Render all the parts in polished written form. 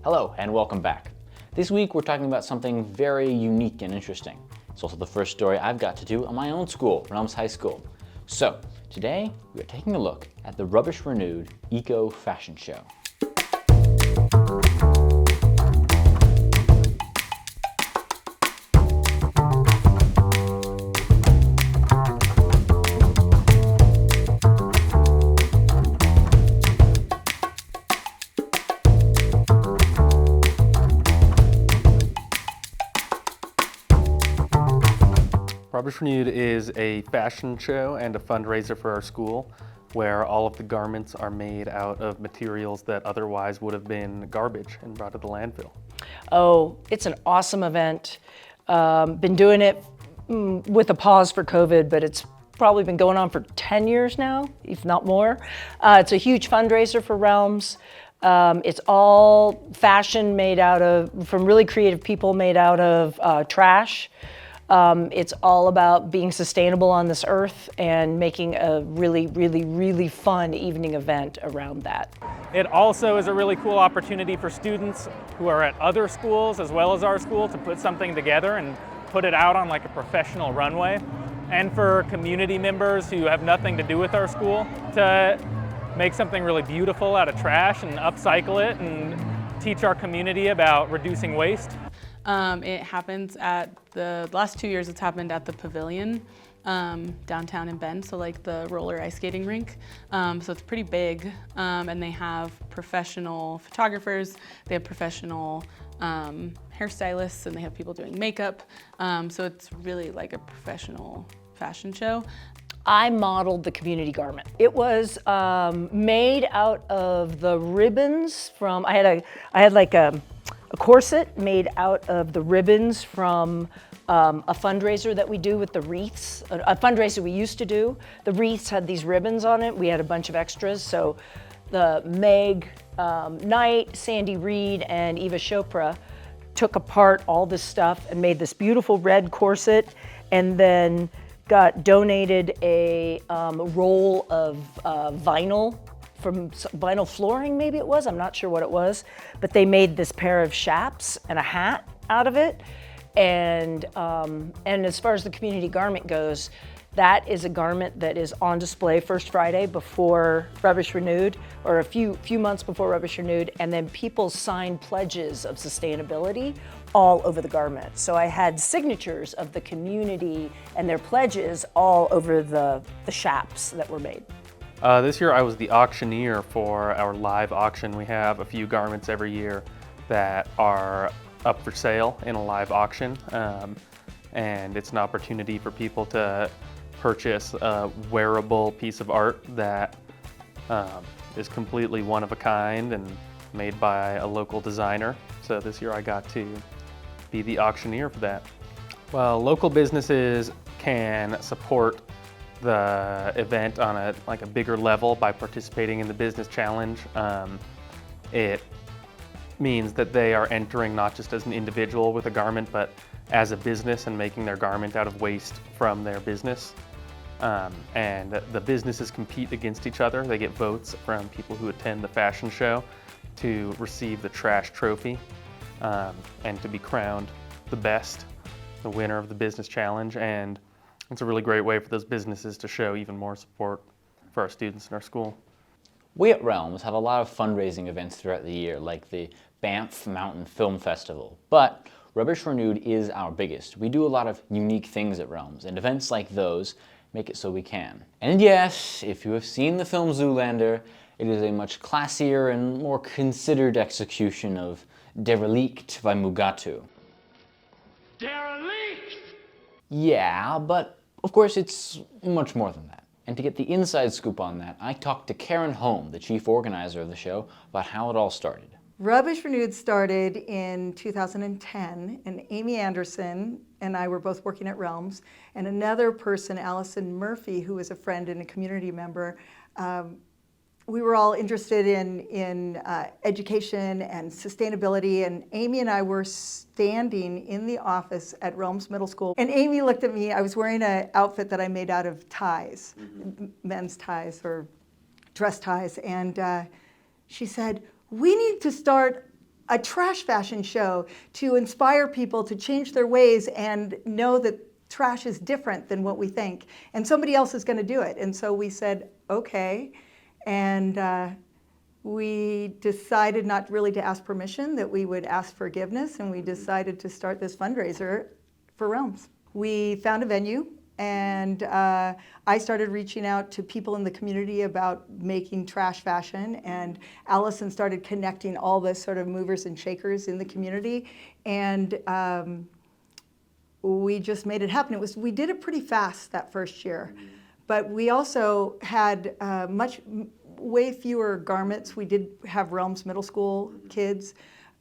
Hello and welcome back. This week we're talking about something very unique and interesting. It's also the first story I've got to do on my own school, Realms High School. So today we are taking a look at the Rubbish Renewed Eco Fashion Show. Rubbish Renewed is a fashion show and a fundraiser for our school where all of the garments are made out of materials that otherwise would have been garbage and brought to the landfill. Oh, it's an awesome event. Been doing it with a pause for COVID, but it's probably been going on for 10 years now, if not more. It's a huge fundraiser for Realms. It's all fashion made out of, from really creative people, made out of trash. It's all about being sustainable on this earth and making a really, really, really fun evening event around that. It also is a really cool opportunity for students who are at other schools as well as our school to put something together and put it out on like a professional runway. And for community members who have nothing to do with our school to make something really beautiful out of trash and upcycle it and teach our community about reducing waste. It happens at the last 2 years. It's happened at the Pavilion downtown in Bend, so like the roller ice skating rink. So it's pretty big, and they have professional photographers. They have professional hairstylists, and they have people doing makeup. So it's really like a professional fashion show. I modeled the community garment. It was made out of the ribbons from, I had like a corset made out of the ribbons from a fundraiser that we do with the wreaths, a fundraiser we used to do. The wreaths had these ribbons on it. We had a bunch of extras. So the Meg Knight, Sandy Reed, and Eva Chopra took apart all this stuff and made this beautiful red corset, and then got donated a roll of vinyl from vinyl flooring, maybe it was, I'm not sure what it was, but they made this pair of chaps and a hat out of it. And as far as the community garment goes, that is a garment that is on display first Friday before Rubbish Renewed, or a few months before Rubbish Renewed, and then people sign pledges of sustainability all over the garment. So I had signatures of the community and their pledges all over the chaps that were made. This year I was the auctioneer for our live auction. We have a few garments every year that are up for sale in a live auction, and it's an opportunity for people to purchase a wearable piece of art that is completely one of a kind and made by a local designer. So this year I got to be the auctioneer for that. Well, local businesses can support the event on a bigger level by participating in the business challenge. It means that they are entering not just as an individual with a garment, but as a business and making their garment out of waste from their business. And the businesses compete against each other. They get votes from people who attend the fashion show to receive the trash trophy and to be crowned the best, the winner of the business challenge. And it's a really great way for those businesses to show even more support for our students in our school. We at Realms have a lot of fundraising events throughout the year, like the Banff Mountain Film Festival, but Rubbish Renewed is our biggest. We do a lot of unique things at Realms, and events like those make it so we can. And yes, if you have seen the film Zoolander, it is a much classier and more considered execution of Derelict by Mugatu. Derelict! Yeah, but of course it's much more than that. And to get the inside scoop on that, I talked to Karen Holm, the chief organizer of the show, about how it all started. Rubbish Renewed started in 2010, and Amy Anderson and I were both working at Realms, and another person, Allison Murphy, who was a friend and a community member, we were all interested in education and sustainability, and Amy and I were standing in the office at Realms Middle School, and Amy looked at me. I was wearing an outfit that I made out of ties, men's ties or dress ties, and she said, "We need to start a trash fashion show to inspire people to change their ways and know that trash is different than what we think. And somebody else is going to do it. And so we said, okay. And we decided not really to ask permission, that we would ask forgiveness. And we decided to start this fundraiser for Realms. We found a venue. And I started reaching out to people in the community about making trash fashion, and Allison started connecting all the sort of movers and shakers in the community, and we just made it happen. We did it pretty fast that first year, but we also had way fewer garments. We did have Realms Middle School kids.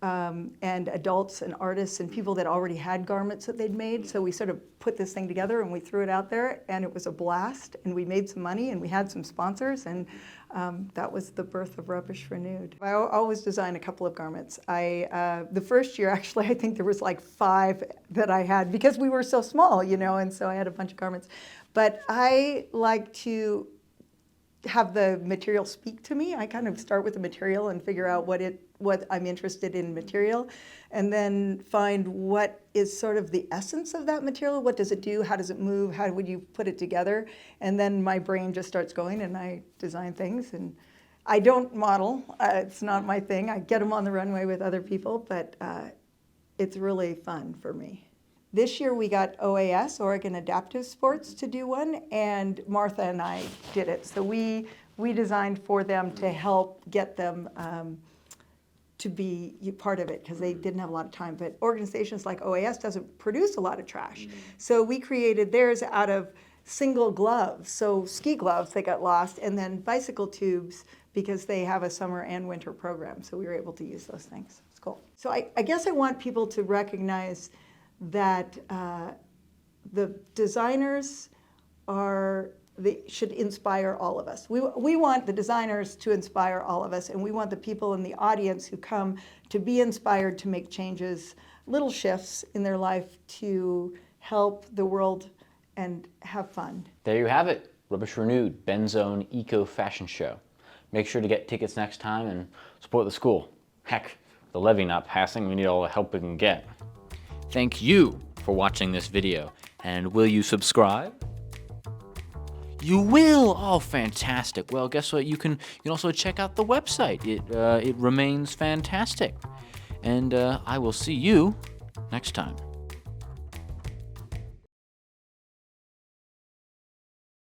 And adults and artists and people that already had garments that they'd made. So we sort of put this thing together and we threw it out there, and it was a blast, and we made some money and we had some sponsors, and that was the birth of Rubbish Renewed. I always design a couple of garments. The first year, actually, I think there was like 5 that I had because we were so small, you know, and so I had a bunch of garments. But I like to have the material speak to me. I kind of start with the material and figure out what I'm interested in material, and then find what is sort of the essence of that material. What does it do? How does it move? How would you put it together? And then my brain just starts going and I design things. And I don't model. It's not my thing. I get them on the runway with other people, but it's really fun for me. This year we got OAS, Oregon Adaptive Sports, to do one, and Martha and I did it. So we designed for them to help get them to be part of it because they didn't have a lot of time. But organizations like OAS doesn't produce a lot of trash. So we created theirs out of single gloves. So ski gloves, they got lost, and then bicycle tubes because they have a summer and winter program. So we were able to use those things. It's cool. So I guess I want people to recognize that the designers should inspire all of us. We want the designers to inspire all of us, and we want the people in the audience who come to be inspired to make changes, little shifts in their life to help the world and have fun. There you have it. Rubbish Renewed, Ben's own eco fashion show. Make sure to get tickets next time and support the school. Heck, the levy not passing, we need all the help we can get. Thank you for watching this video. And will you subscribe? You will! Oh, fantastic. Well, guess what? You can also check out the website. It remains fantastic. And I will see you next time.